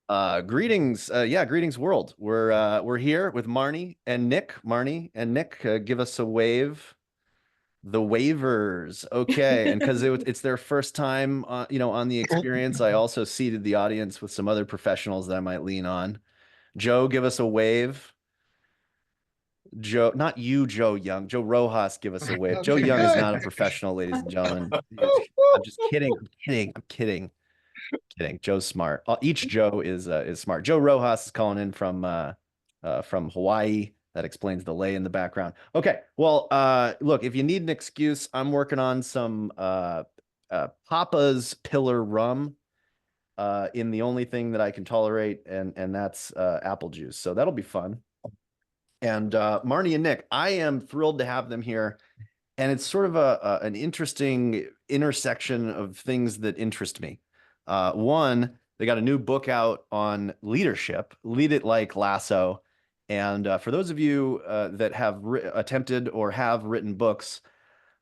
Greetings. Yeah, greetings world. We're here with Marnie and Nick. Marnie and Nick, give us a wave. The waivers. Okay. And because it's their first time on the experience, I also seated the audience with some other professionals that I might lean on. Joe, give us a wave. Joe, not you, Joe Young. Joe Rojas, give us a wave. Joe Okay, Young is good. not a professional, ladies and gentlemen. I'm just kidding. I'm kidding. I'm kidding. Kidding. Joe's smart. Each Joe is smart. Joe Rojas is calling in from Hawaii. That explains the lay in the background. Okay. Well, look, if you need an excuse, I'm working on some Papa's Pillar rum in the only thing that I can tolerate, and that's apple juice. So that'll be fun. And Marnie and Nick, I am thrilled to have them here. And it's sort of an interesting intersection of things that interest me. One, they got a new book out on leadership, Lead It Like Lasso. And for those of you that have attempted or have written books,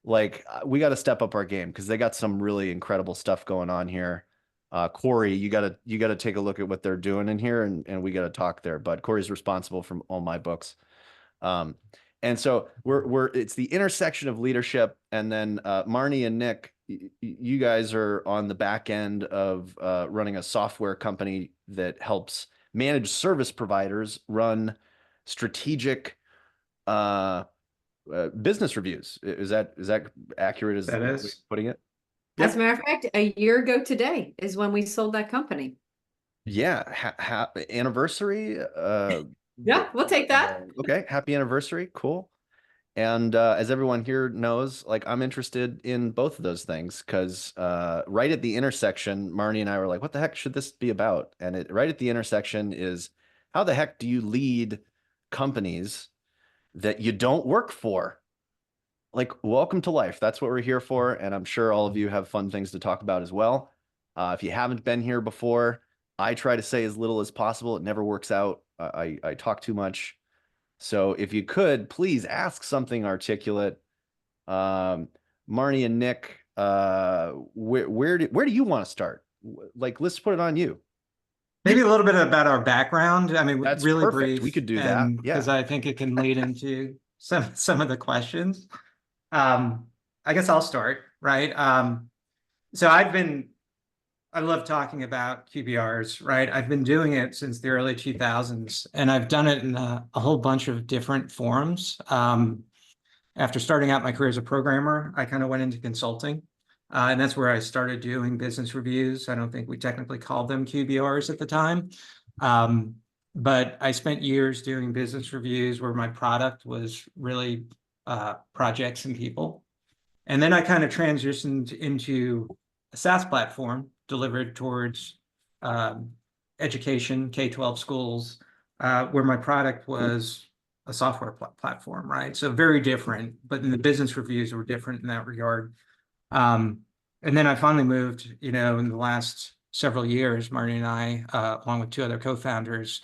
we got to step up our game because they got some really incredible stuff going on here. Corey, you gotta take a look at what they're doing in here, and we got to talk there. But Corey's responsible for all my books. Um, and so we're it's the intersection of leadership, and then Marnie and Nick, you guys are on the back end of running a software company that helps managed service providers run strategic business reviews. Is that accurate as That a way is. of putting it? As a Yep. matter of fact, a year ago today is when we sold that company. Yeah, anniversary. Yeah, we'll take that. Okay, happy anniversary. Cool. And as everyone here knows, I'm interested in both of those things because right at the intersection, Marnie and I were like, what the heck should this be about? And right at the intersection is how the heck do you lead companies that you don't work for? Welcome to life. That's what we're here for. And I'm sure all of you have fun things to talk about as well. If you haven't been here before, I try to say as little as possible. It never works out. I talk too much. So if you could, please ask something articulate. Marnie and Nick, where do you want to start? Let's put it on you. Maybe a little bit about our background. I mean, That's really perfect. We brief, could do that. and Yeah. because I think it can lead into some of the questions. I guess I'll start, right? So I love talking about QBRs, right? I've been doing it since the early 2000s, and I've done it in a whole bunch of different forums. After starting out my career as a programmer, I kind of went into consulting. And that's where I started doing business reviews. I don't think we technically called them QBRs at the time. But I spent years doing business reviews where my product was really projects and people. And then I kind of transitioned into a SaaS platform delivered towards education, K-12 schools, where my product was a software platform, right? So very different, but in the business reviews were different in that regard. And then I finally moved, in the last several years, Marnie and I, along with two other co-founders,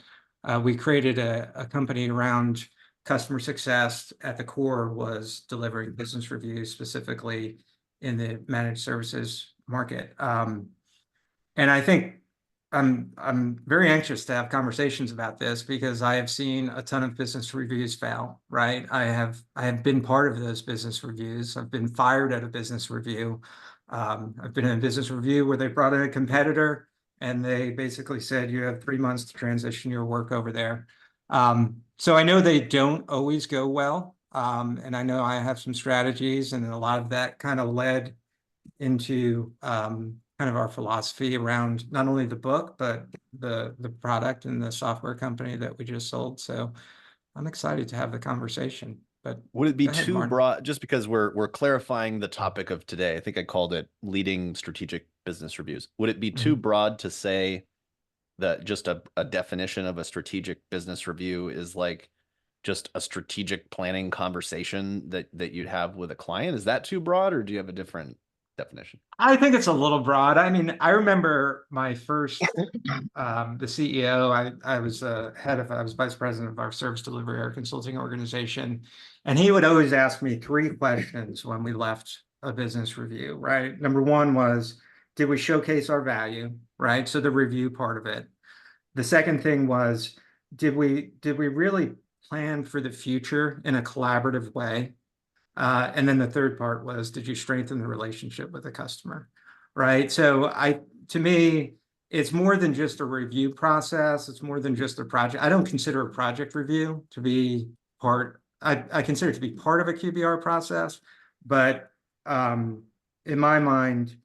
we created a company around customer success. At the core was delivering business reviews specifically in the managed services market. And I think I'm very anxious to have conversations about this because I have seen a ton of business reviews fail, right? I have been part of those business reviews. I've been fired at a business review. I've been in a business review where they brought in a competitor and they basically said, you have 3 months to transition your work over there. So I know they don't always go well. And I know I have some strategies, and a lot of that kind of led into kind of our philosophy around not only the book, but the product and the software company that we just sold. So I'm excited to have the conversation. But Would it be go ahead, too Martin. broad? Just because we're clarifying the topic of today, I think I called it leading strategic business reviews. Would it be too Mhm. broad to say that just a definition of a strategic business review is just a strategic planning conversation that you'd have with a client? Is that too broad, or do you have a different definition? I think it's a little broad. I mean, I remember my first, the CEO, I was I was vice president of our service delivery, our consulting organization. And he would always ask me 3 questions when we left a business review, right? Number one was, did we showcase our value, right? So the review part of it. The second thing was, did we really plan for the future in a collaborative way? And then the third part was, did you strengthen the relationship with the customer? Right. So to me, it's more than just a review process. It's more than just a project. I don't consider a project review to be I consider it to be part of a QBR process, but in my mind,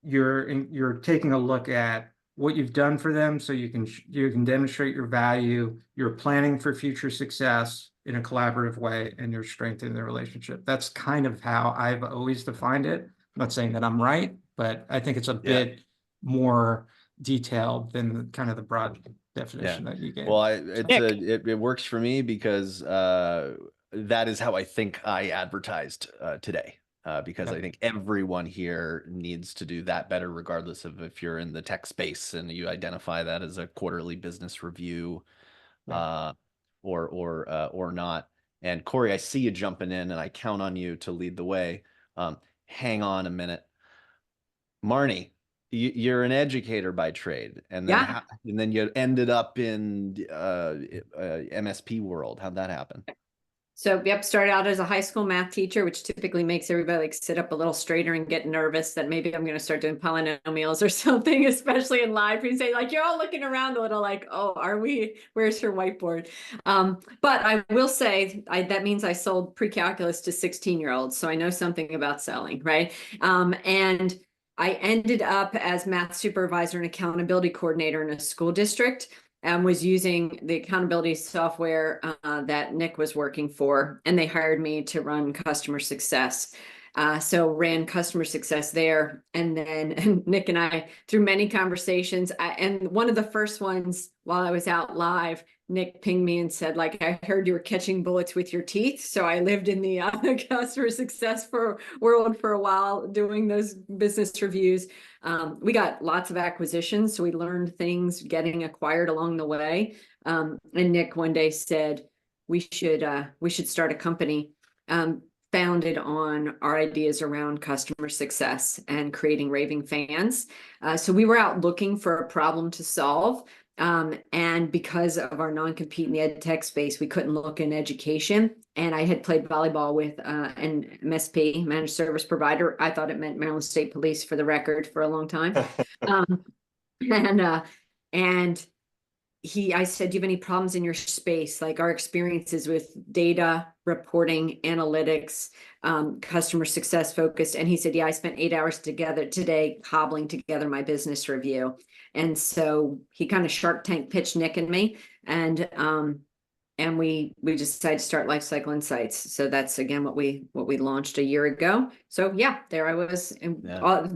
you're taking a look at what you've done for them, so you can demonstrate your value. You're planning for future success in a collaborative way, and you're strengthening the relationship. That's kind of how I've always defined it. I'm not saying that I'm right, but I think it's a bit more detailed than kind of the broad definition that you gave. Well, it works for me because that is how I think I advertised today. Because I think everyone here needs to do that better, regardless of if you're in the tech space and you identify that as a quarterly business review, or not. And Corey, I see you jumping in, and I count on you to lead the way. Hang on a minute, Marnie. You're an educator by trade, and then you ended up in MSP world. How'd that happen? So, yep, started out as a high school math teacher, which typically makes everybody like sit up a little straighter and get nervous that maybe I'm going to start doing polynomials or something, especially in live. You say like, you're all looking around a little like, oh, are we? Where's your whiteboard? But I will say that means I sold pre-calculus to 16-year-olds. So I know something about selling, right? And I ended up as math supervisor and accountability coordinator in a school district, and was using the accountability software that Nick was working for, and they hired me to run customer success. So ran customer success there, and then Nick and I, through many conversations, and one of the first ones while I was out live, Nick pinged me and said, like, I heard you were catching bullets with your teeth. So I lived in the customer success world for a while doing those business reviews. We got lots of acquisitions, so we learned things getting acquired along the way. And Nick one day said, we should start a company founded on our ideas around customer success and creating raving fans. So we were out looking for a problem to solve. And because of our non-compete in the ed tech space, we couldn't look in education. And I had played volleyball with an MSP, managed service provider. I thought it meant Maryland State Police, for the record, for a long time. And I said, do you have any problems in your space? Like our experiences with data, reporting, analytics, customer success focused. And he said, yeah, I spent 8 hours today cobbling together my business review. And so he kind of Shark Tank pitched Nick and me, and we decided to start Lifecycle Insights. So that's again what we launched a year ago. So yeah, there I was, and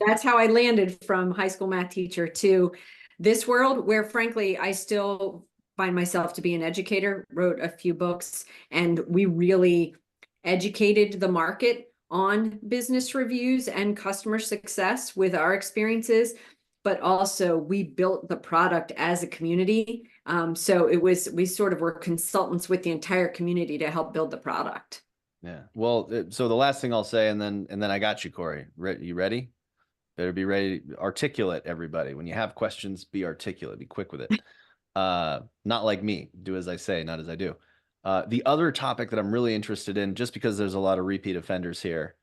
that's how I landed from high school math teacher to this world, where frankly I still find myself to be an educator. Wrote a few books, and we really educated the market on business reviews and customer success with our experiences. But also we built the product as a community. So we sort of were consultants with the entire community to help build the product. Yeah. Well, so the last thing I'll say, and then I got you, Corey. You ready? Better be ready. Articulate, everybody. When you have questions, be articulate. Be quick with it. Not like me. Do as I say, not as I do. The other topic that I'm really interested in, just because there's a lot of repeat offenders here,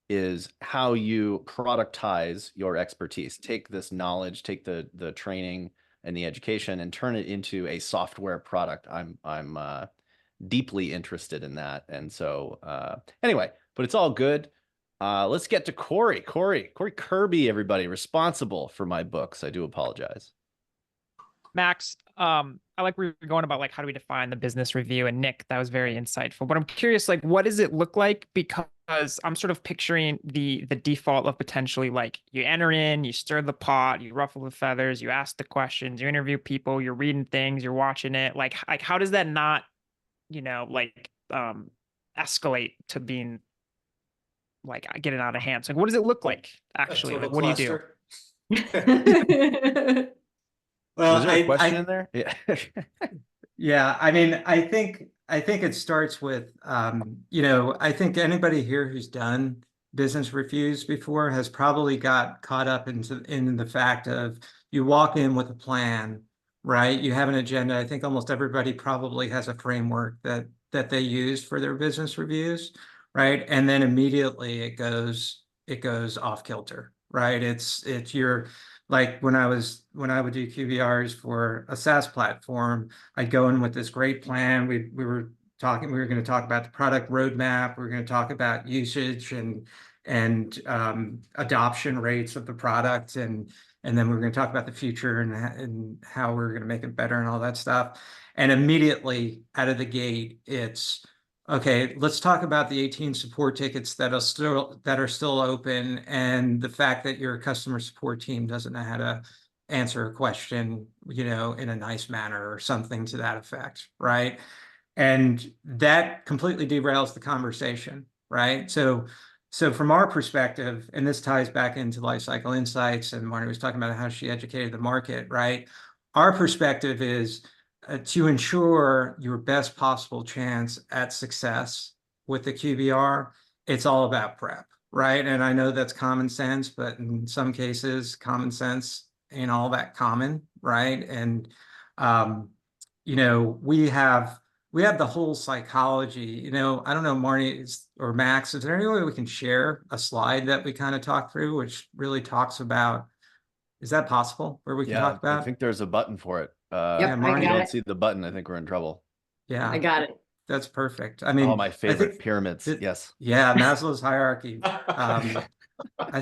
is how you productize your expertise. Take this knowledge, take the training and the education, and turn it into a software product. I'm deeply interested in that. And so anyway, but it's all good. Let's get to Corey. Corey Kirby, everybody, responsible for my books. I do apologize. Max, I like where you're going about like how do we define the business review, and Nick, that was very insightful. But I'm curious, like, what does it look like? Because I'm sort of picturing the default of potentially like you enter in, you stir the pot, you ruffle the feathers, you ask the questions, you interview people, you're reading things, you're watching it. Like how does that not, escalate to being like getting out of hand? So like, what does it look like actually? Like, what do you do? Well, was there a question in there? Yeah. Yeah, I mean, I think it starts with, I think anybody here who's done business reviews before has probably got caught up in the fact of you walk in with a plan, right? You have an agenda. I think almost everybody probably has a framework that they use for their business reviews, right? And then immediately it goes off kilter, right? It's your, like when I would do QBRs for a SaaS platform, I'd go in with this great plan. We were going to talk about the product roadmap. We were going to talk about usage and adoption rates of the product, and then we're going to talk about the future and how we're going to make it better and all that stuff. And immediately out of the gate, it's okay. Let's talk about the 18 support tickets that are still open, and the fact that your customer support team doesn't know how to answer a question, in a nice manner or something to that effect, right? And that completely derails the conversation, right? So from our perspective, and this ties back into lifecycle insights, and Marnie was talking about how she educated the market, right? Our perspective is to ensure your best possible chance at success with the QBR. It's all about prep, right? And I know that's common sense, but in some cases, common sense ain't all that common, right? And we have the whole psychology. I don't know, Marnie or Max, is there any way we can share a slide that we kind of talk through, which really talks about, is that possible, where we can talk about? I think there's a button for it. Yep, Marnie, if you I got don't it. see the button, I think we're in trouble. Yeah, I got it. that's perfect. I mean, My favorite pyramids. Yes. Yeah, Maslow's hierarchy. I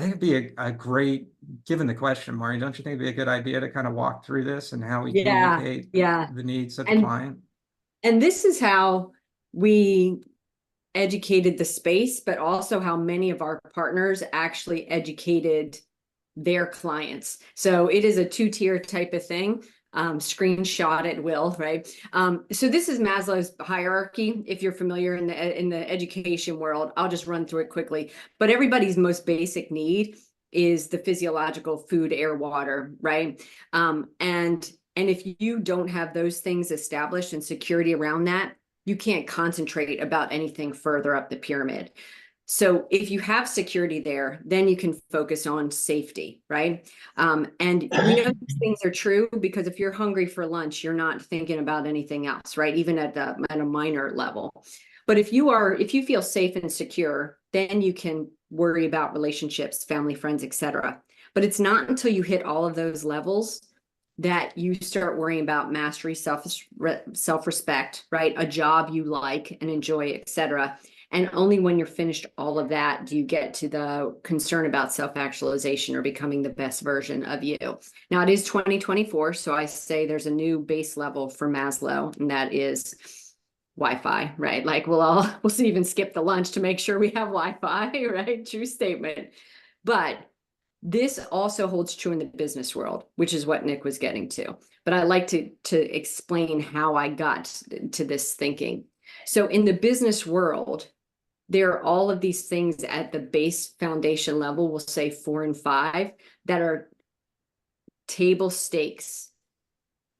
think it'd be a great, given the question, Marnie, don't you think it'd be a good idea to kind of walk through this and how we communicate the needs of the client? And this is how we educated the space, but also how many of our partners actually educated their clients. So it is a two-tier type of thing. Screenshot at will, right? So this is Maslow's hierarchy. If you're familiar in the education world, I'll just run through it quickly. But everybody's most basic need is the physiological food, air, water, right? And if you don't have those things established and security around that, you can't concentrate about anything further up the pyramid. So if you have security there, then you can focus on safety, right? And we know these things are true because if you're hungry for lunch, you're not thinking about anything else, right? Even at a minor level. But if you feel safe and secure, then you can worry about relationships, family, friends, etc. But it's not until you hit all of those levels that you start worrying about mastery, self-respect, right? A job you like and enjoy, etc. And only when you're finished all of that do you get to the concern about self-actualization or becoming the best version of you. Now it is 2024, so I say there's a new base level for Maslow, and that is Wi-Fi, right? Like we'll even skip the lunch to make sure we have Wi-Fi, right? True statement. But this also holds true in the business world, which is what Nick was getting to. But I like to explain how I got to this thinking. So in the business world, there are all of these things at the base foundation level, we'll say 4 and 5, that are table stakes.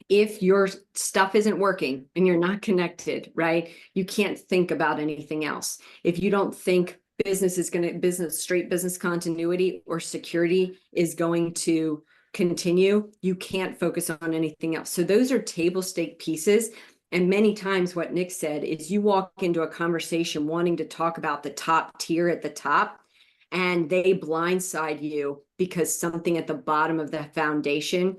If your stuff isn't working and you're not connected, right, you can't think about anything else. If you don't think straight business continuity or security is going to continue, you can't focus on anything else. So those are table stake pieces. And many times what Nick said is you walk into a conversation wanting to talk about the top tier at the top, and they blindside you because something at the bottom of the foundation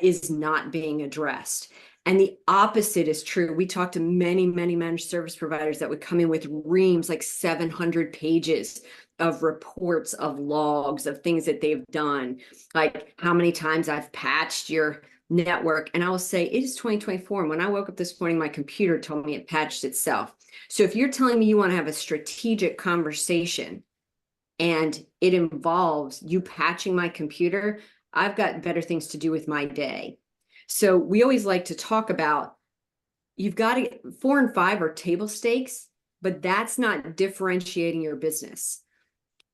is not being addressed. And the opposite is true. We talked to many, many managed service providers that would come in with reams, like 700 pages of reports, of logs, of things that they've done, like how many times I've patched your network. And I will say it is 2024. And when I woke up this morning, my computer told me it patched itself. So if you're telling me you want to have a strategic conversation and it involves you patching my computer, I've got better things to do with my day. So we always like to talk about, you've got to get 4 and 5 are table stakes, but that's not differentiating your business.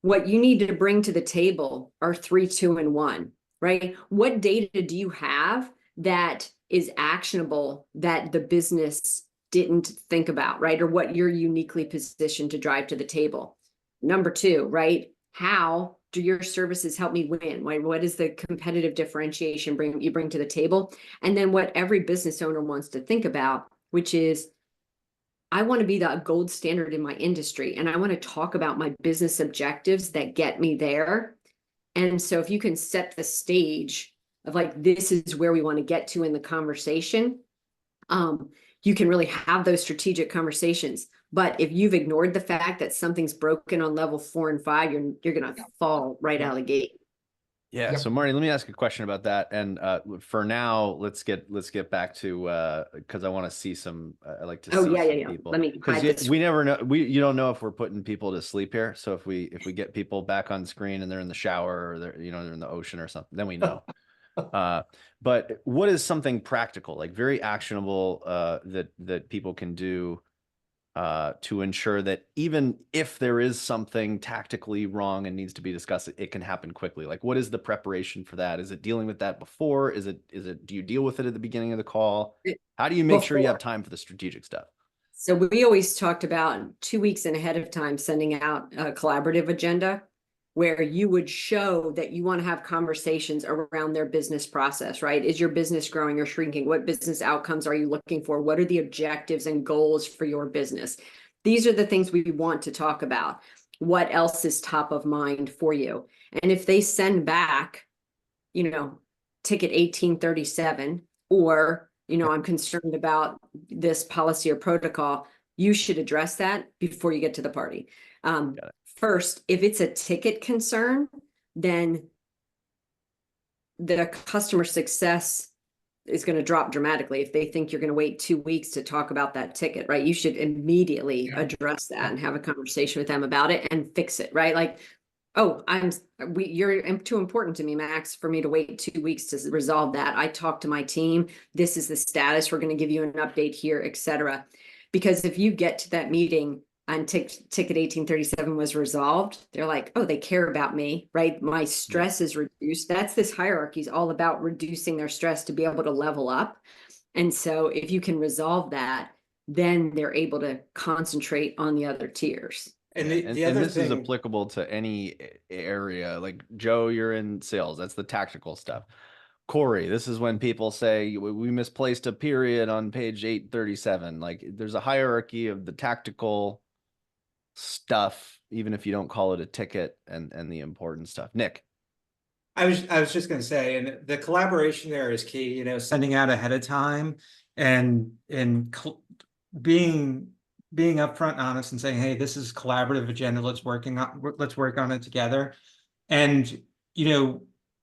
What you need to bring to the table are 3, 2, and 1, right? What data do you have that is actionable that the business didn't think about, right? Or what you're uniquely positioned to drive to the table. Number two, right? How do your services help me win? What is the competitive differentiation you bring to the table? And then what every business owner wants to think about, which is, I want to be the gold standard in my industry, and I want to talk about my business objectives that get me there. And so if you can set the stage of like, this is where we want to get to in the conversation, you can really have those strategic conversations. But if you've ignored the fact that something's broken on level 4 and 5, you're gonna fall right out of the gate. Yeah. Yep. So Marnie, let me ask a question about that. And for now, let's get back to because I want to see some. I like to see some people. Let me hide this. We never know. You don't know if we're putting people to sleep here. So if we get people back on screen and they're in the shower or they're they're in the ocean or something, then we know. But what is something practical, like very actionable, that people can do to ensure that even if there is something tactically wrong and needs to be discussed, it can happen quickly? Like, what is the preparation for that? Is it dealing with that before? Is it do you deal with it at the beginning of the call? How do you make sure you have time for the strategic stuff? So we always talked about 2 weeks and ahead of time sending out a collaborative agenda where you would show that you want to have conversations around their business process, right? Is your business growing or shrinking? What business outcomes are you looking for? What are the objectives and goals for your business? These are the things we want to talk about. What else is top of mind for you? And if they send back, ticket 1837, or, I'm concerned about this policy or protocol, you should address that before you get to the party. First, if it's a ticket concern, then the customer success is going to drop dramatically if they think you're going to wait 2 weeks to talk about that ticket, right? You should immediately address that and have a conversation with them about it and fix it, right? Like, oh, you're too important to me, Max, for me to wait 2 weeks to resolve that. I talked to my team. This is the status. We're going to give you an update here, etc. Because if you get to that meeting and ticket 1837 was resolved, they're like, oh, they care about me, right? My stress is reduced. That's this hierarchy is all about reducing their stress to be able to level up. And so if you can resolve that, then they're able to concentrate on the other tiers. And the other this is thing, applicable to any area. Like, Joe, you're in sales. That's the tactical stuff. Corey, this is when people say we misplaced a period on page 837. Like, there's a hierarchy of the tactical stuff, even if you don't call it a ticket, and the important stuff. Nick. I was just going to say, and the collaboration there is key, sending out ahead of time and being upfront and honest and saying, hey, this is collaborative agenda. Let's work on it together. And,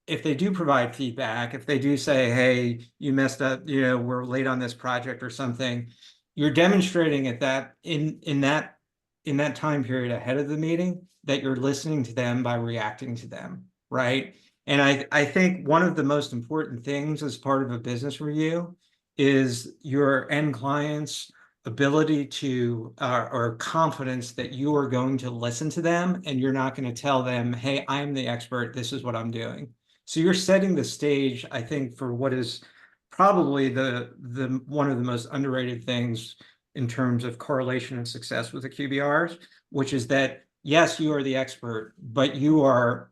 if they do provide feedback, if they do say, hey, you messed up, we're late on this project or something, you're demonstrating at that in that time period ahead of the meeting that you're listening to them by reacting to them, right? And I think one of the most important things as part of a business review is your end client's ability to or confidence that you are going to listen to them and you're not going to tell them, hey, I'm the expert, this is what I'm doing. So you're setting the stage, I think, for what is probably the one of the most underrated things in terms of correlation and success with the QBRs, which is that, yes, you are the expert, but you are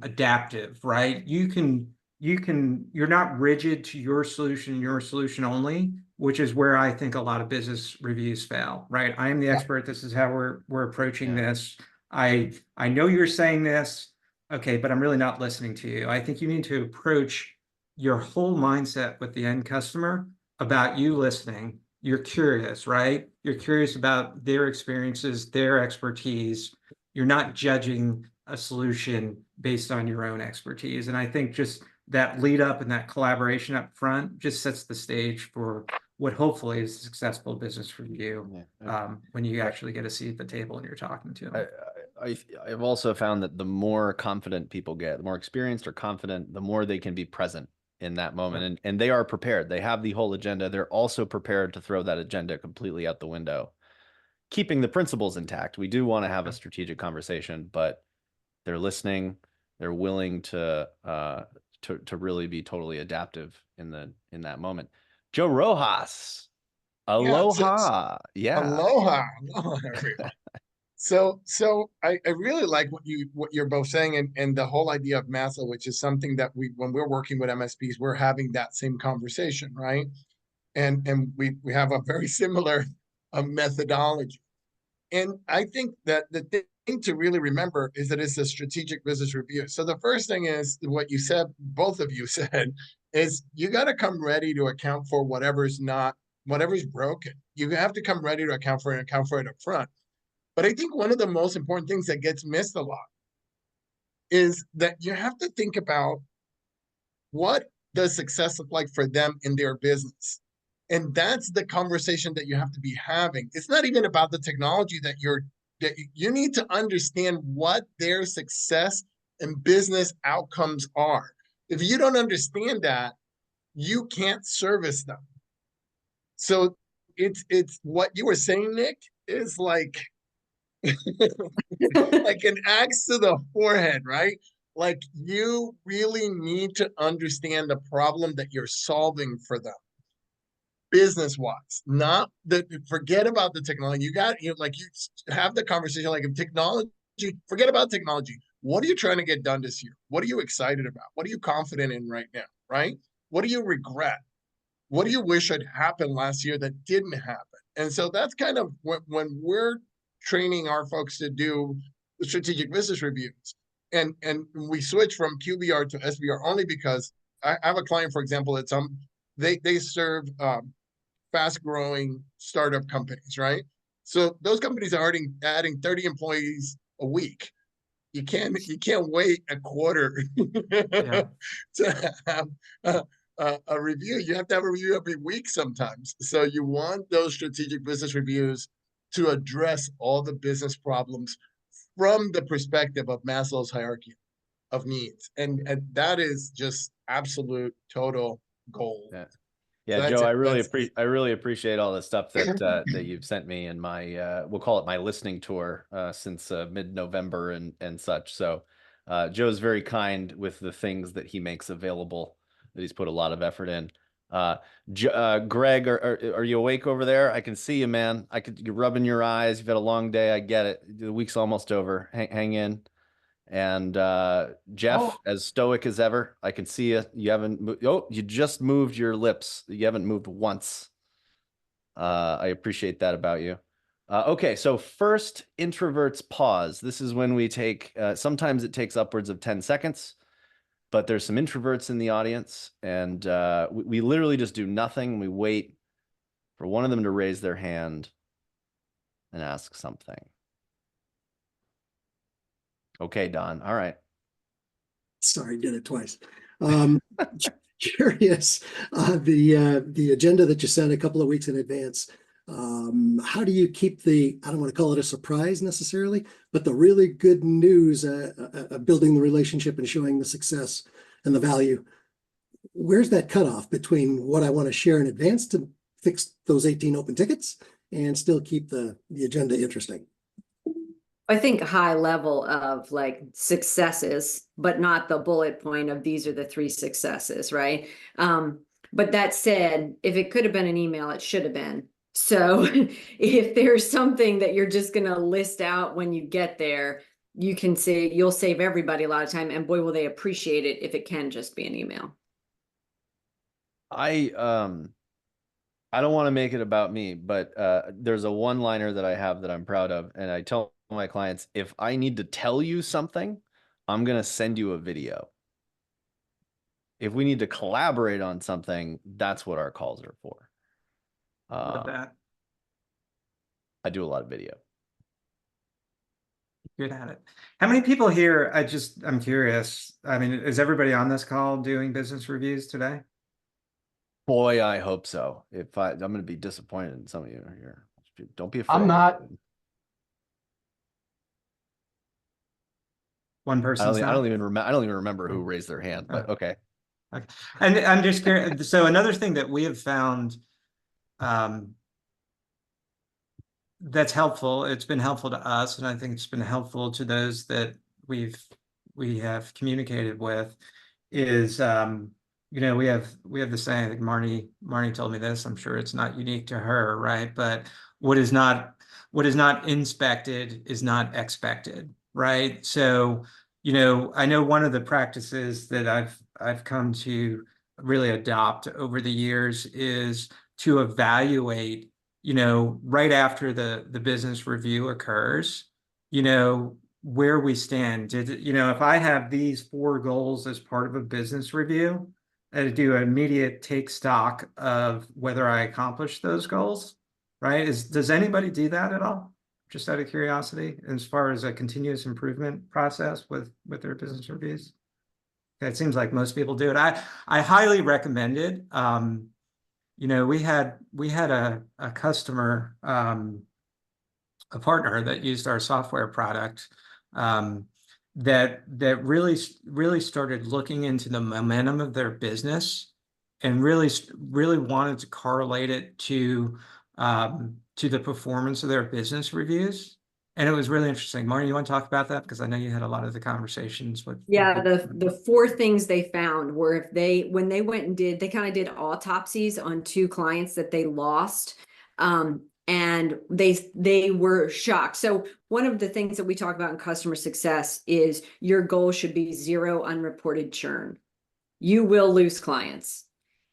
adaptive, right? You're not rigid to your solution only, which is where I think a lot of business reviews fail, right? I am the expert. This is how we're approaching this. I know you're saying this, okay, but I'm really not listening to you. I think you need to approach your whole mindset with the end customer about you listening. You're curious, right? You're curious about their experiences, their expertise. You're not judging a solution based on your own expertise. And I think just that lead up and that collaboration up front just sets the stage for what hopefully is a successful business review when you actually get a seat at the table and you're talking to them. I've also found that the more confident people get, the more experienced or confident, the more they can be present in that moment. And they are prepared. They have the whole agenda. They're also prepared to throw that agenda completely out the window, keeping the principles intact. We do want to have a strategic conversation, but they're listening. They're willing to really be totally adaptive in that moment. Joe Rojas. Aloha. Yeah. Aloha. Aloha, everyone. So I really like what you're both saying, and the whole idea of Maslow, which is something that when we're working with MSPs, we're having that same conversation, right? And we have a very similar methodology. And I think that the thing to really remember is that it's a strategic business review. So the first thing is what you said, both of you said, is you got to come ready to account for whatever's broken. You have to come ready to account for it up front. But I think one of the most important things that gets missed a lot is that you have to think about what does success look like for them in their business. And that's the conversation that you have to be having. It's not even about the technology that you need to understand what their success and business outcomes are. If you don't understand that, you can't service them. So it's what you were saying, Nick, is like like an axe to the forehead, right? Like you really need to understand the problem that you're solving for them, business wise. Not that forget about the technology. You have the conversation like if technology, forget about technology. What are you trying to get done this year? What are you excited about? What are you confident in right now? Right? What do you regret? What do you wish had happened last year that didn't happen? And so that's kind of when we're training our folks to do the strategic business reviews. And we switch from QBR to SBR only because I have a client, for example, that's they serve fast growing startup companies, right? So those companies are adding 30 employees a week. You can't wait a quarter to have a review. You have to have a review every week sometimes. So you want those strategic business reviews to address all the business problems from the perspective of Maslow's hierarchy of needs. And that is just absolute total gold. Yeah, Joe, I really appreciate all the stuff that that you've sent me in my we'll call it my listening tour since mid-November and such. So Joe's very kind with the things that he makes available that he's put a lot of effort in. Greg, are you awake over there? I can see you, man. You're rubbing your eyes. You've had a long day. I get it. The week's almost over. Hang in. And Jeff, as stoic as ever, I can see you. You haven't. You just moved your lips. You haven't moved once. I appreciate that about you. Okay, so first, introverts pause. This is when we take. Sometimes it takes upwards of 10 seconds, but there's some introverts in the audience, and we literally just do nothing. We wait for one of them to raise their hand and ask something. Okay, Don. All right. Sorry, did it twice. Curious, the agenda that you sent a couple of weeks in advance. How do you keep I don't want to call it a surprise necessarily, but the really good news, building the relationship and showing the success and the value? Where's that cutoff between what I want to share in advance to fix those 18 open tickets and still keep the agenda interesting? I think high level of like successes, but not the bullet point of these are the 3 successes, right? But that said, if it could have been an email, it should have been. So if there's something that you're just going to list out when you get there, you'll save everybody a lot of time, and boy, will they appreciate it if it can just be an email. I don't want to make it about me, but there's a one-liner that I have that I'm proud of, and I tell my clients, if I need to tell you something, I'm going to send you a video. If we need to collaborate on something, that's what our calls are for. That. I do a lot of video. Good at it. How many people here? I'm curious. I mean, is everybody on this call doing business reviews today? Boy, I hope so. I'm going to be disappointed in some of you here. Don't be afraid. I'm not. One person. I don't even remember who raised their hand, but okay. Okay. And I'm just curious. So another thing that we have found that's helpful, it's been helpful to us, and I think it's been helpful to those that we have communicated with, is we have the saying, I think Marnie told me this, I'm sure it's not unique to her, right? But what is not what is not inspected is not expected, right? So, I know one of the practices that I've come to really adopt over the years is to evaluate, right after the business review occurs, where we stand. If I have these 4 goals as part of a business review, I do an immediate take stock of whether I accomplished those goals, right? Does anybody do that at all? Just out of curiosity, as far as a continuous improvement process with their business reviews? It seems like most people do it. I highly recommend it. We had a customer, a partner that used our software product, that really started looking into the momentum of their business and really wanted to correlate it to the performance of their business reviews. And it was really interesting. Marnie, you want to talk about that? Because I know you had a lot of the conversations with. Yeah, the 4 things they found were when they went and they kind of did autopsies on 2 clients that they lost. And they were shocked. So one of the things that we talk about in customer success is your goal should be 0 unreported churn. You will lose clients.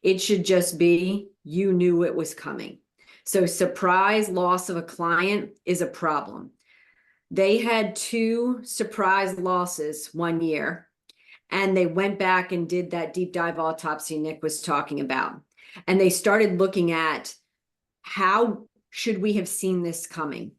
It should just be, you knew it was coming. So surprise loss of a client is a problem. They had 2 surprise losses one year, and they went back and did that deep dive autopsy Nick was talking about. And they started looking at how should we have seen this coming?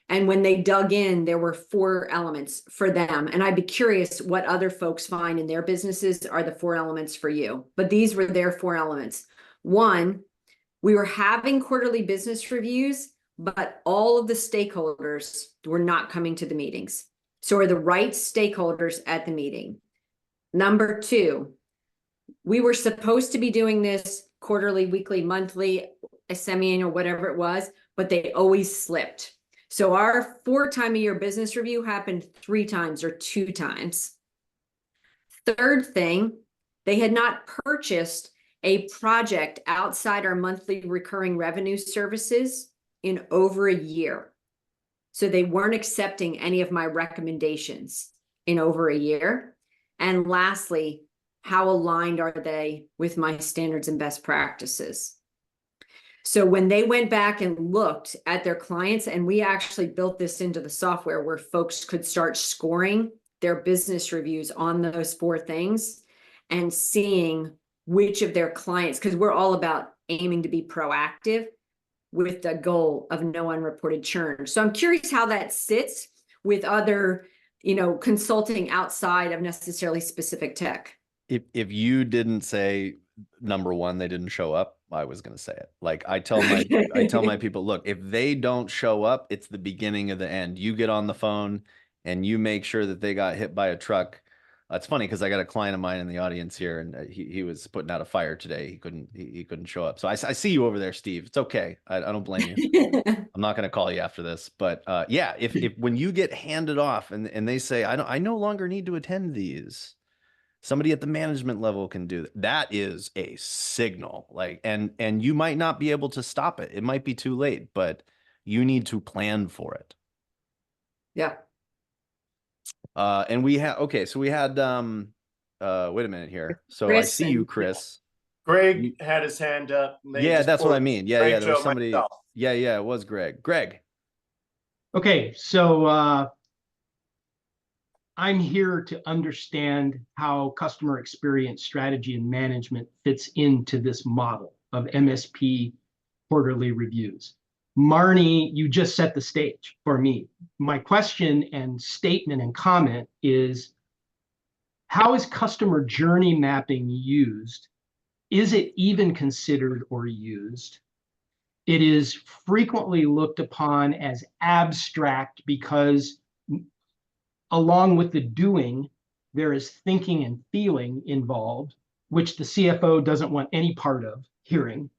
And when they dug in, there were 4 elements for them. And I'd be curious what other folks find in their businesses are the 4 elements for you. But these were their 4 elements. 1, we were having quarterly business reviews, but all of the stakeholders were not coming to the meetings. So are the right stakeholders at the meeting? Number 2, we were supposed to be doing this quarterly, weekly, monthly, a semi-annual, whatever it was, but they always slipped. So our 4-time-a-year business review happened 3 times or 2 times. Third thing, they had not purchased a project outside our monthly recurring revenue services in over a year. So they weren't accepting any of my recommendations in over a year. And lastly, how aligned are they with my standards and best practices? So when they went back and looked at their clients, and we actually built this into the software where folks could start scoring their business reviews on those 4 things and seeing which of their clients, because we're all about aiming to be proactive with the goal of no unreported churn. So I'm curious how that sits with other, consulting outside of necessarily specific tech. If you didn't say number 1, they didn't show up, I was going to say it. Like I tell my people, look, if they don't show up, it's the beginning of the end. You get on the phone and you make sure that they got hit by a truck. It's funny because I got a client of mine in the audience here, and he was putting out a fire today. He couldn't show up. So I see you over there, Steve. It's okay. I don't blame you. I'm not going to call you after this, but yeah, if when you get handed off and they say I no longer need to attend these, somebody at the management level can do that. That is a signal. Like, and you might not be able to stop it. It might be too late, but you need to plan for it. Yeah. And we had, okay, so we had, wait a minute here. So Chris I see you, Chris. Greg had his hand up. Yeah, that's what I mean. Yeah, Greg, yeah, there was Joe, somebody. myself. Yeah, it was Greg. Greg. Okay, so I'm here to understand how customer experience strategy and management fits into this model of MSP quarterly reviews. Marnie, you just set the stage for me. My question and statement and comment is, how is customer journey mapping used? Is it even considered or used? It is frequently looked upon as abstract because along with the doing, there is thinking and feeling involved, which the CFO doesn't want any part of hearing.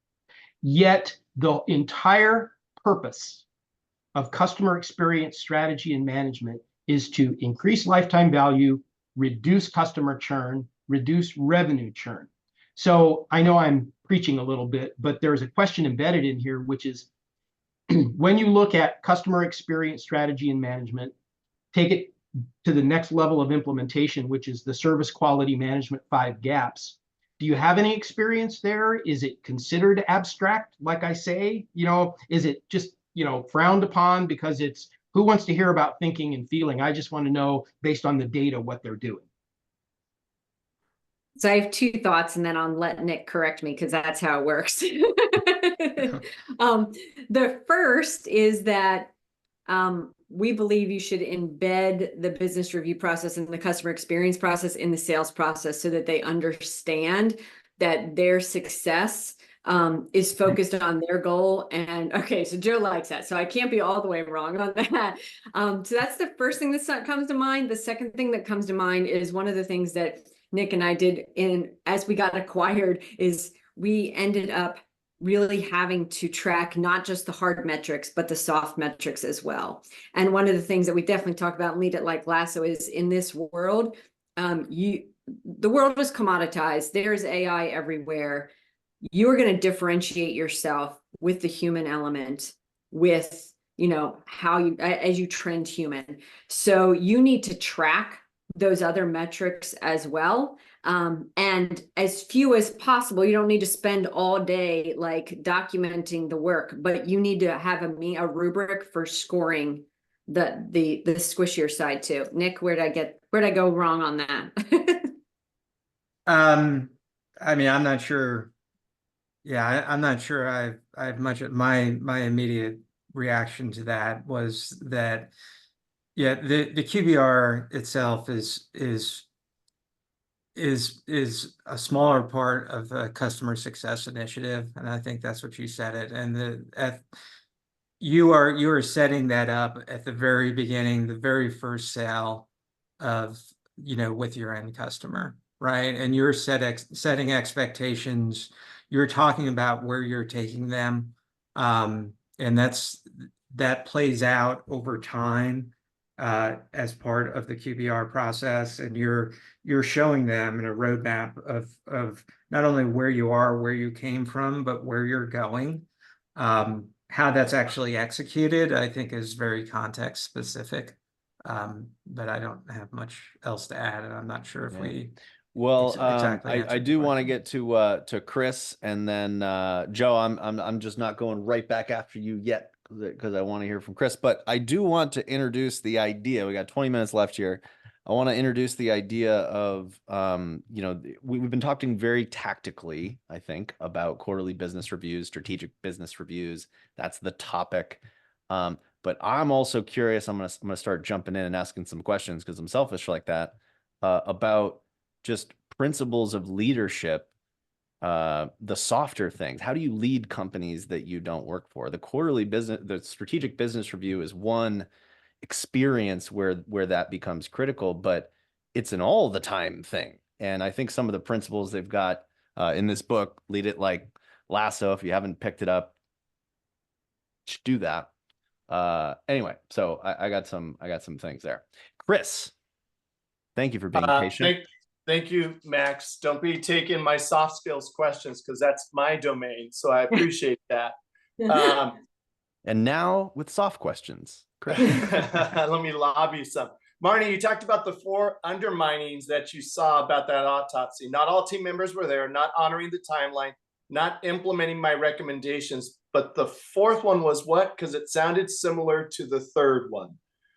Yet the entire purpose of customer experience strategy and management is to increase lifetime value, reduce customer churn, reduce revenue churn. So I know I'm preaching a little bit, but there's a question embedded in here, which is, when you look at customer experience strategy and management, take it to the next level of implementation, which is the service quality management 5 gaps. Do you have any experience there? Is it considered abstract? Like I say, is it just, frowned upon because it's who wants to hear about thinking and feeling? I just want to know based on the data what they're doing. So I have 2 thoughts, and then I'll let Nick correct me because that's how it works. The first is that we believe you should embed the business review process and the customer experience process in the sales process so that they understand that their success is focused on their goal. And okay, so Joe likes that. So I can't be all the way wrong on that. So that's the first thing that comes to mind. The second thing that comes to mind is one of the things that Nick and I did as we got acquired is we ended up really having to track not just the hard metrics, but the soft metrics as well. And one of the things that we definitely talk about in Lead It Like Lasso is in this world, the world is commoditized. There's AI everywhere. You're going to differentiate yourself with the human element, with, how you, as you trend human. So you need to track those other metrics as well. And as few as possible. You don't need to spend all day like documenting the work, but you need to have a rubric for scoring the squishier side too. Nick, where'd I go wrong on that? I mean, I'm not sure. Yeah, I'm not sure I have much of my immediate reaction to that was that, yeah, the QBR itself is a smaller part of the customer success initiative, and I think that's what you said it. And you are setting that up at the very beginning, the very first sale of with your end customer, right? And you're setting expectations. You're talking about where you're taking them, and that plays out over time as part of the QBR process, and you're showing them in a roadmap of not only where you are, where you came from, but where you're going. How that's actually executed, I think, is very context specific. But I don't have much else to add, and I'm not sure if we. Well, exactly I do want to get to Chris, and then Joe. I'm just not going right back after you yet because I want to hear from Chris. But I do want to introduce the idea. We got 20 minutes left here. I want to introduce the idea of we've been talking very tactically, I think, about quarterly business reviews, strategic business reviews. That's the topic. But I'm also curious. I'm gonna start jumping in and asking some questions because I'm selfish like that about just principles of leadership, the softer things. How do you lead companies that you don't work for? The strategic business review is one experience where that becomes critical, but it's an all the time thing. And I think some of the principles they've got in this book, Lead It Like Lasso, if you haven't picked it up, do that. Anyway, so I got some things there. Chris, thank you for being patient. Thank you, Max. Don't be taking my soft skills questions because that's my domain. So I appreciate that. And now with soft questions, Chris. Let me lobby some. Marnie, you talked about the 4 underminings that you saw about that autopsy. Not all team members were there, not honoring the timeline, not implementing my recommendations. But the 4th one was what? Because it sounded similar to the 3rd one.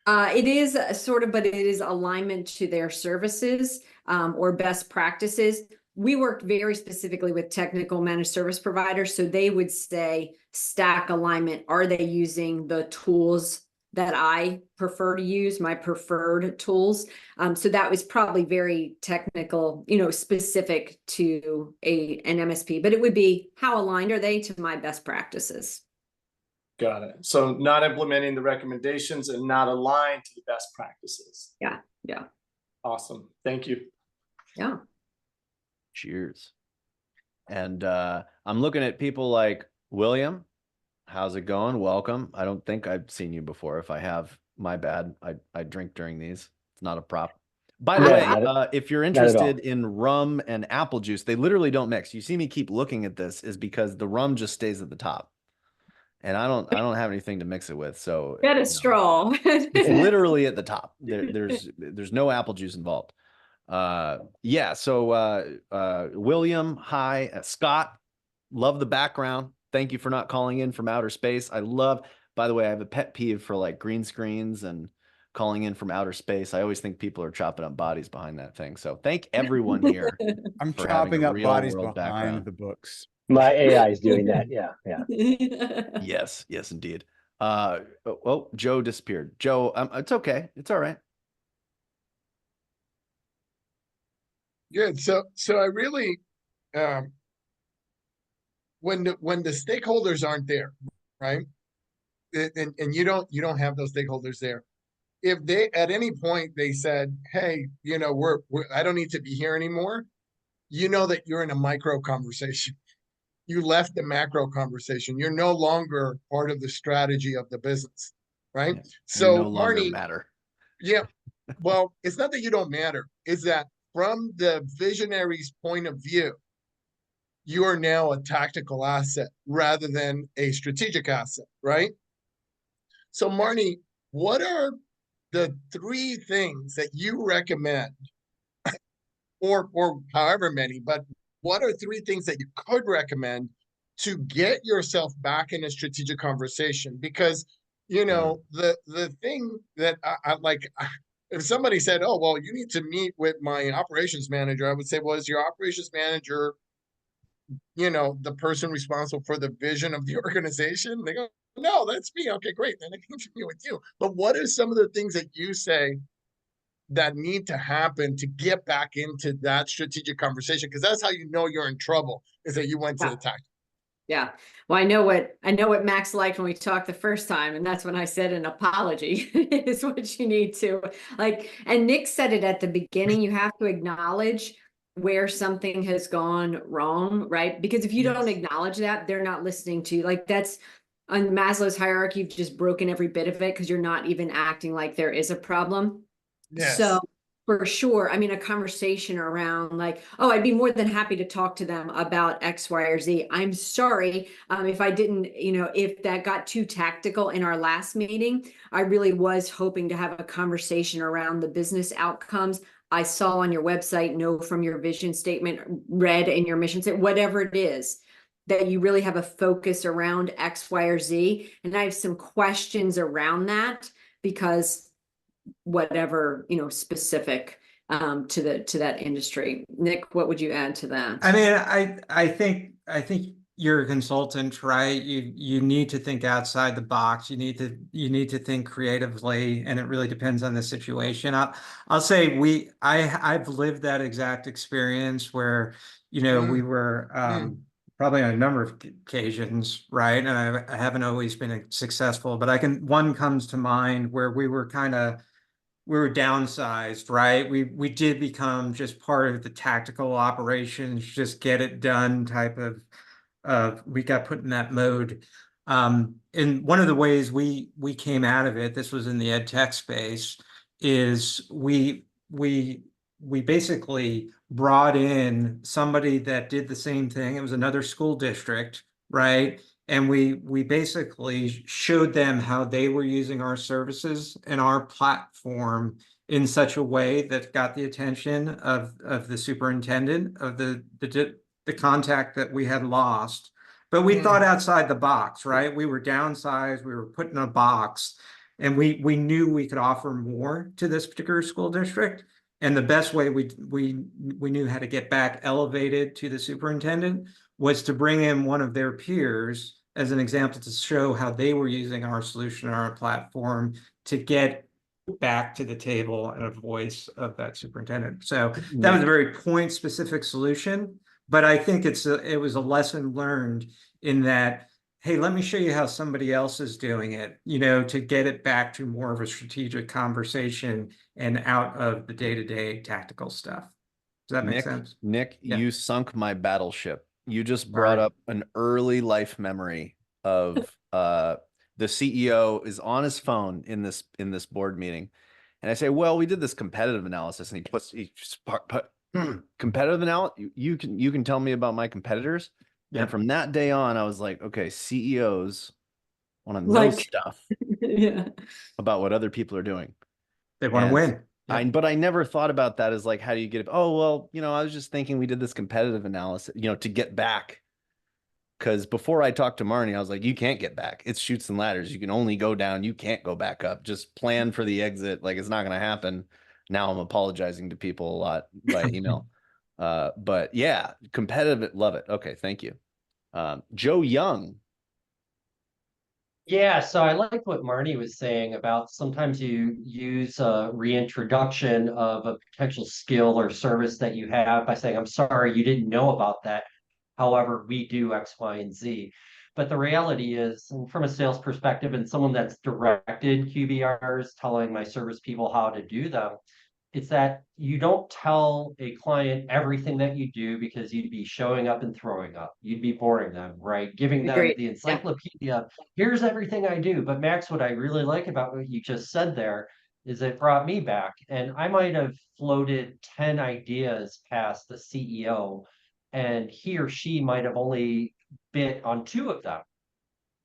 It is sort of, but it is alignment to their services or best practices. We worked very specifically with technical managed service providers. So they would say stack alignment. Are they using the tools that I prefer to use, my preferred tools? So that was probably very technical, specific to an MSP, but it would be how aligned are they to my best practices? Got it. So not implementing the recommendations and not aligned to the best practices. Yeah. Awesome. Thank you. Yeah. Cheers. And I'm looking at people like William. How's it going? Welcome. I don't think I've seen you before. If I have, my bad. I drink during these. It's not a prop. By the way, if you're interested in rum and apple juice, they literally don't mix. You see me keep looking at this is because the rum just stays at the top. and I don't have anything to mix it with. So Get a you know, straw. it's literally at the top. There's no apple juice involved. Yeah. So William, hi, Scott, love the background. Thank you for not calling in from outer space. I love. By the way, I have a pet peeve for like green screens and calling in from outer space. I always think people are chopping up bodies behind that thing. So thank everyone here I'm for having chopping a up real bodies world behind background. the books. My AI is doing that. Yeah, yeah. Yes, yes, indeed. Oh, Joe disappeared. Joe, it's okay. It's all right. Good. So I really, um, when the stakeholders aren't there, right? And you don't have those stakeholders there. If they at any point they said, "Hey, you know, we're I don't need to be here anymore," you know that you're in a micro conversation. You left the macro conversation. You're no longer part of the strategy of the business, right? Yeah. You So no longer Marnie, matter. yeah, well, it's not that you don't matter, it's that from the visionary's point of view, you are now a tactical asset rather than a strategic asset, right? So Marnie, what are the three things that you recommend, or however many, but what are three things that you could recommend to get yourself back in a strategic conversation? Because you know the thing that I like, if somebody said, "Oh, well, you need to meet with my operations manager," I would say, "Well, is your operations manager, you know, the person responsible for the vision of the organization?" They go, "No, that's me." Okay, great. Then I can continue with you. But what are some of the things that you say that need to happen to get back into that strategic conversation? Because that's how you know you're in trouble, is that you went to the tactic. Yeah. Well, I know what Max liked when we talked the first time, and that's when I said an apology is what you need to like. And Nick said it at the beginning. You have to acknowledge where something has gone wrong, right? Because if you don't acknowledge that, they're not listening to you. Like that's on Maslow's hierarchy, you've just broken every bit of it because you're not even acting like there is a problem. Yes. So for sure, I mean, a conversation around like, oh, I'd be more than happy to talk to them about X, Y, or Z. I'm sorry if I didn't, you know, if that got too tactical in our last meeting. I really was hoping to have a conversation around the business outcomes. I saw on your website, know from your vision statement, read in your mission statement, whatever it is, that you really have a focus around X, Y, or Z. And I have some questions around that because whatever, you know, specific to that industry. Nick, what would you add to that? I mean, I think you're a consultant, right? You need to think outside the box. You need to think creatively, and it really depends on the situation. I'll say I've lived that exact experience where, you know, we were probably on a number of occasions, right? And I haven't always been successful, but one comes to mind where we were downsized, right? We did become just part of the tactical operations, just get it done type of we got put in that mode. And one of the ways we came out of it, this was in the ed tech space, is we basically brought in somebody that did the same thing. It was another school district, right? And we basically showed them how they were using our services and our platform in such a way that got the attention of the superintendent, of the contact that we had lost. But we thought outside the box, right? We were downsized, we were put in a box, and we knew we could offer more to this particular school district. And the best way we knew how to get back elevated to the superintendent was to bring in one of their peers as an example to show how they were using our solution, our platform, to get back to the table and a voice of that superintendent. So that was a very point specific solution, but I think it was a lesson learned in that, hey, let me show you how somebody else is doing it, you know, to get it back to more of a strategic conversation and out of the day-to-day tactical stuff. Does that make sense? Nick, Yeah. you sunk my battleship. You just brought up an early life memory of the CEO is on his phone in this board meeting. And I say, well, we did this competitive analysis, and he competitive analysis. You can tell me about my competitors. Yeah. And from that day on, I was like, okay, CEOs want to know Like- stuff Yeah. about what other people are doing. They want to And win. Yep. but I never thought about that as like, how do you get it? Oh, well, I was just thinking we did this competitive analysis, to get back. Because before I talked to Marnie, I was like, you can't get back. It's chutes and ladders. You can only go down. You can't go back up. Just plan for the exit. Like, it's not going to happen. Now I'm apologizing to people a lot by email. But yeah, competitive. Love it. Okay. Thank you. Joe Young. Yeah, so I like what Marnie was saying about sometimes you use a reintroduction of a potential skill or service that you have by saying, I'm sorry, you didn't know about that. However, we do X, Y, and Z. But the reality is, and from a sales perspective and someone that's directed QBRs, telling my service people how to do them, it's that you don't tell a client everything that you do because you'd be showing up and throwing up. You'd be boring them, right? Giving them Agreed. the Yeah. encyclopedia. Here's everything I do. But Max, what I really like about what you just said there is it brought me back. And I might have floated 10 ideas past the CEO, and he or she might have only bit on 2 of them.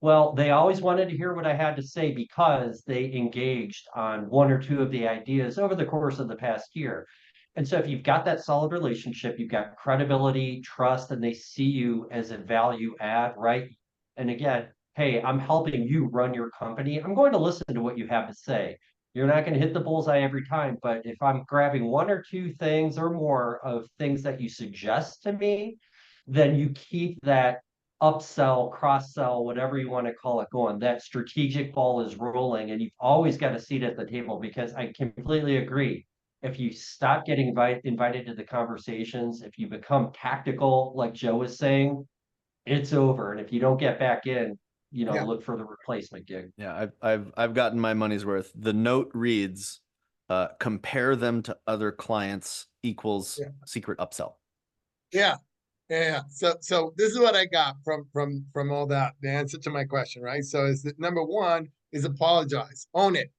Well, they always wanted to hear what I had to say because they engaged on 1 or 2 of the ideas over the course of the past year. And so if you've got that solid relationship, you've got credibility, trust, and they see you as a value add, right? And again, hey, I'm helping you run your company. I'm going to listen to what you have to say. You're not going to hit the bullseye every time, but if I'm grabbing 1 or 2 things or more of things that you suggest to me, then you keep that upsell, cross sell, whatever you want to call it going. That strategic ball is rolling, and you've always got a seat at the table, because I completely agree. If you stop getting invited to the conversations, if you become tactical, like Joe was saying, it's over. And if you don't get back in, Yeah. look for the replacement gig. Yeah, I've gotten my money's worth. The note reads, compare them to other clients equals secret upsell. Yeah. Yeah. So this is what I got from all that. The answer to my question, right? So is that number 1 is apologize. Own it.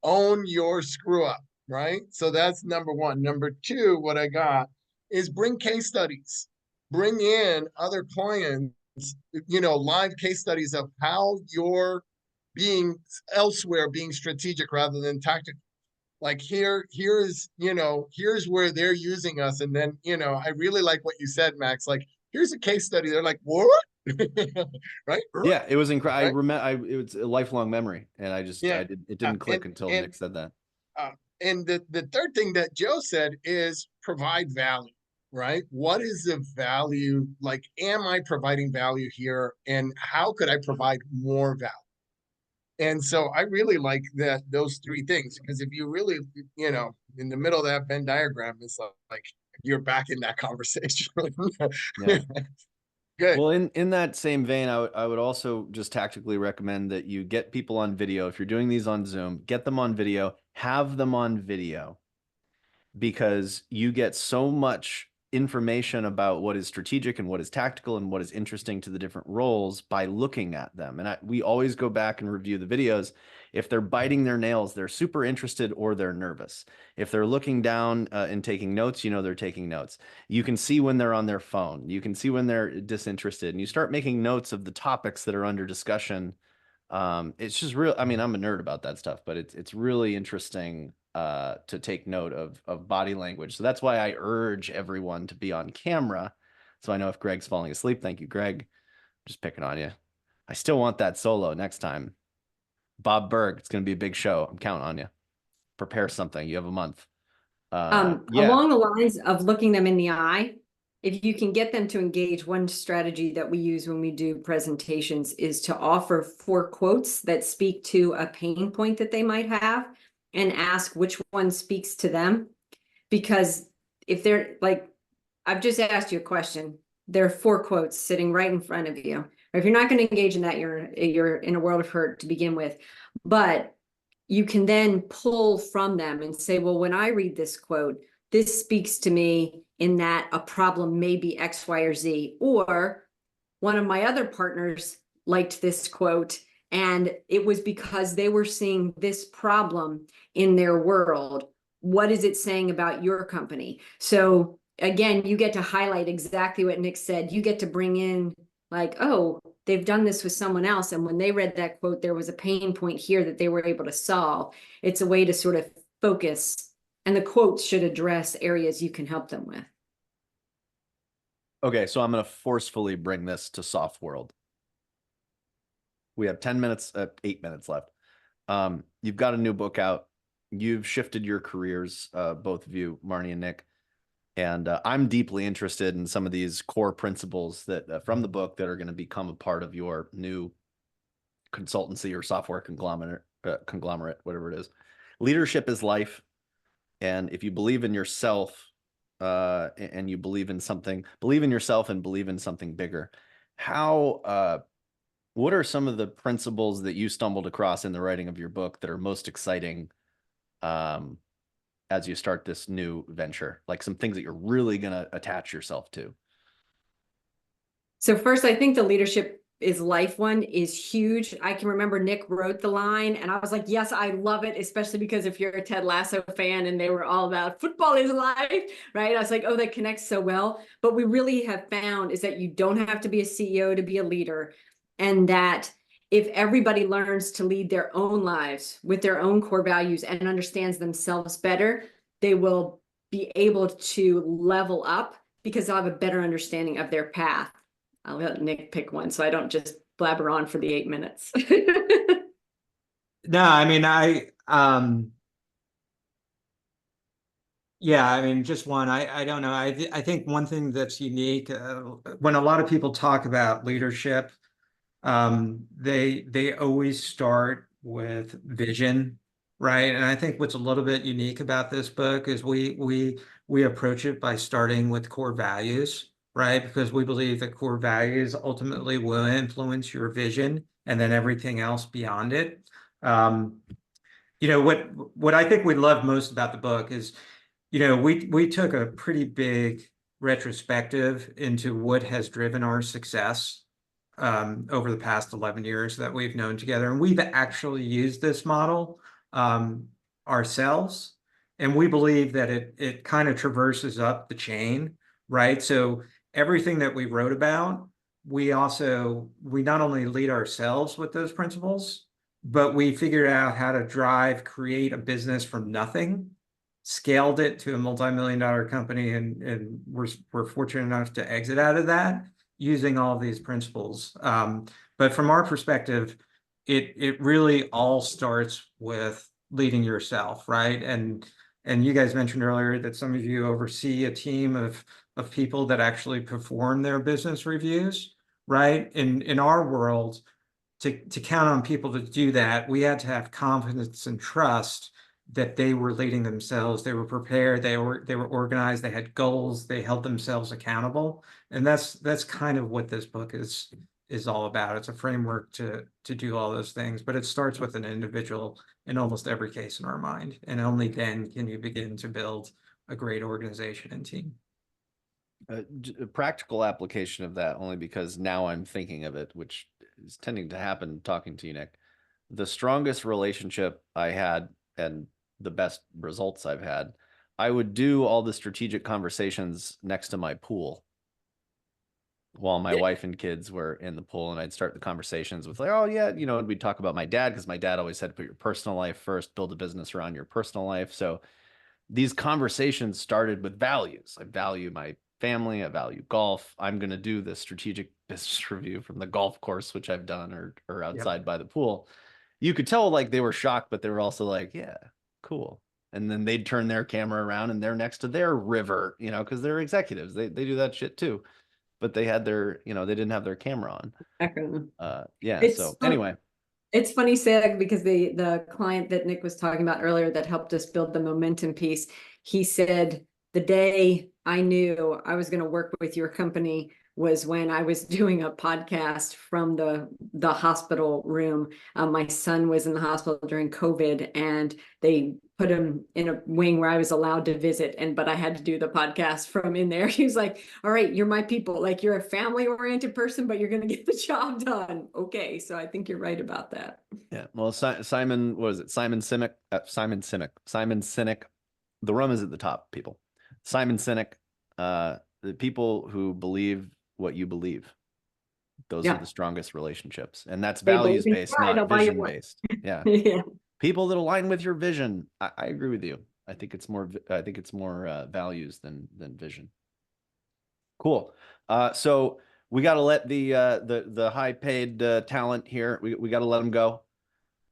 Own your screw up, right? So that's number 1. Number 2, what I got is bring case studies. Bring in other clients, live case studies of how you're being elsewhere, being strategic rather than tactical. Like here's where they're using us. And then, I really like what you said, Max. Like, here's a case study. They're like, what? Right? Yeah, it was incredible. Right? I remember, it was a lifelong memory, and Yeah. it didn't click until Nick said that. And the third thing that Joe said is provide value, right? What is the value? Like, am I providing value here? And how could I provide more value? And so I really like those 3 things, because if you really, in the middle of that Venn diagram, it's like you're back in that conversation. Yeah. Good. Well, in that same vein, I would also just tactically recommend that you get people on video. If you're doing these on Zoom, get them on video, have them on video, because you get so much information about what is strategic and what is tactical and what is interesting to the different roles by looking at them. And we always go back and review the videos. If they're biting their nails, they're super interested or they're nervous. If they're looking down and taking notes, they're taking notes. You can see when they're on their phone. You can see when they're disinterested, and you start making notes of the topics that are under discussion. It's just real. I mean, I'm a nerd about that stuff, but it's really interesting to take note of body language. So that's why I urge everyone to be on camera. So I know if Greg's falling asleep. Thank you, Greg. Just picking on you. I still want that solo next time. Bob Berg, it's going to be a big show. I'm counting on you. Prepare something. You have a month. Yeah. Along the lines of looking them in the eye, if you can get them to engage, one strategy that we use when we do presentations is to offer 4 quotes that speak to a pain point that they might have, and ask which one speaks to them. Because if they're like, I've just asked you a question, there are 4 quotes sitting right in front of you. Or if you're not going to engage in that, you're in a world of hurt to begin with. But you can then pull from them and say, well, when I read this quote, this speaks to me in that a problem may be X, Y, or Z. Or one of my other partners liked this quote, and it was because they were seeing this problem in their world. What is it saying about your company? So again, you get to highlight exactly what Nick said. You get to bring in like, oh, they've done this with someone else. And when they read that quote, there was a pain point here that they were able to solve. It's a way to sort of focus, and the quotes should address areas you can help them with. Okay, so I'm going to forcefully bring this to Soft World. We have 10 minutes, 8 minutes left. You've got a new book out. You've shifted your careers, both of you, Marnie and Nick. And I'm deeply interested in some of these core principles that from the book that are going to become a part of your new consultancy or software conglomerate, whatever it is. Leadership is life. And if you believe in yourself and you believe in something, believe in yourself and believe in something bigger. What are some of the principles that you stumbled across in the writing of your book that are most exciting as you start this new venture? Like some things that you're really going to attach yourself to. So first, I think the leadership is life one is huge. I can remember Nick wrote the line and I was like, yes, I love it, especially because if you're a Ted Lasso fan and they were all about football is life, right? I was like, oh, that connects so well. But we really have found is that you don't have to be a CEO to be a leader. And that if everybody learns to lead their own lives with their own core values and understands themselves better, they will be able to level up because they'll have a better understanding of their path. I'll let Nick pick one so I don't just blabber on for the 8 minutes. No, I mean, yeah, I mean, just one. I don't know. I think one thing that's unique when a lot of people talk about leadership, they always start with vision, right? And I think what's a little bit unique about this book is we approach it by starting with core values, right? Because we believe that core values ultimately will influence your vision and then everything else beyond it. You know, what I think we love most about the book is, you know, we took a pretty big retrospective into what has driven our success over the past 11 years that we've known together. And we've actually used this model ourselves. And we believe that it kind of traverses up the chain, right? So everything that we wrote about, we not only lead ourselves with those principles, but we figured out how to create a business from nothing, scaled it to a multi-million-dollar company, and we're fortunate enough to exit out of that using all of these principles. But from our perspective, it really all starts with leading yourself, right? And you guys mentioned earlier that some of you oversee a team of people that actually perform their business reviews, right? In our world, to count on people to do that, we had to have confidence and trust that they were leading themselves. They were prepared. They were organized. They had goals. They held themselves accountable. And that's kind of what this book is all about. It's a framework to do all those things, but it starts with an individual in almost every case in our mind. And only then can you begin to build a great organization and team. A practical application of that, only because now I'm thinking of it, which is tending to happen talking to you, Nick. The strongest relationship I had and the best results I've had, I would do all the strategic conversations next to my pool while my wife and kids were in the pool, and I'd start the conversations with like, oh yeah, you know, and we'd talk about my dad because my dad always said to put your personal life first, build a business around your personal life. So these conversations started with values. I value my family. I value golf. I'm going to do the strategic business review from the golf course, which I've done, or outside by the pool. You could tell like they were shocked, but they were also like, yeah, cool. And then they'd turn their camera around and they're next to their river, you know, because they're executives. They do that shit too. But they had their, you know, they didn't have their camera on. Yeah. So anyway. It's funny, Sag, because the client that Nick was talking about earlier that helped us build the momentum piece, he said, the day I knew I was going to work with your company was when I was doing a podcast from the hospital room. My son was in the hospital during COVID, and they put him in a wing where I was allowed to visit, but I had to do the podcast from in there. He was like, all right, you're my people. Like, you're a family-oriented person, but you're going to get the job done. Okay, so I think you're right about that. Yeah. Well, Simon, what is it? Simon Sinek. Simon Sinek. The rum is at the top, people. Simon Sinek. The people who believe what you believe. Those Yeah. are the strongest relationships. And that's They believe values in based, pride, not I'll buy you vision one. based. Yeah. Yeah. People that align with your vision. I agree with you. I think it's more values than vision. Cool. So we got to let the high paid talent here. We got to let them go.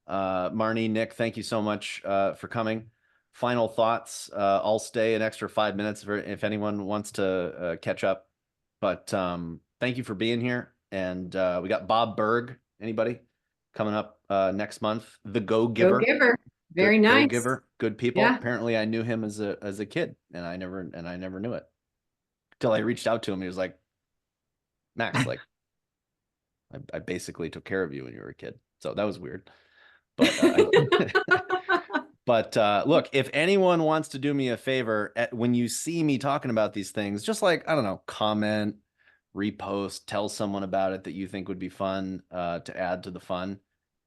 Marnie, Nick, thank you so much for coming. Final thoughts. I'll stay an extra 5 minutes if anyone wants to catch up. But thank you for being here. And we got Bob Berg. Anybody coming up next month? The Go Giver. Go Giver. Very nice. Go Giver. Good people. Yeah. Apparently, I knew him as a kid, and I never knew it till I reached out to him. He was like, Max, like, I basically took care of you when you were a kid. So that was weird. But look, if anyone wants to do me a favor, when you see me talking about these things, just like, I don't know, comment, repost, tell someone about it that you think would be fun to add to the fun.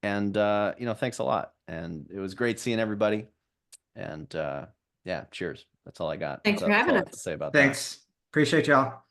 And, thanks a lot. And it was great seeing everybody. And yeah, cheers. That's all I got. Thanks for having all I have us. to say about Thanks. Appreciate y'all.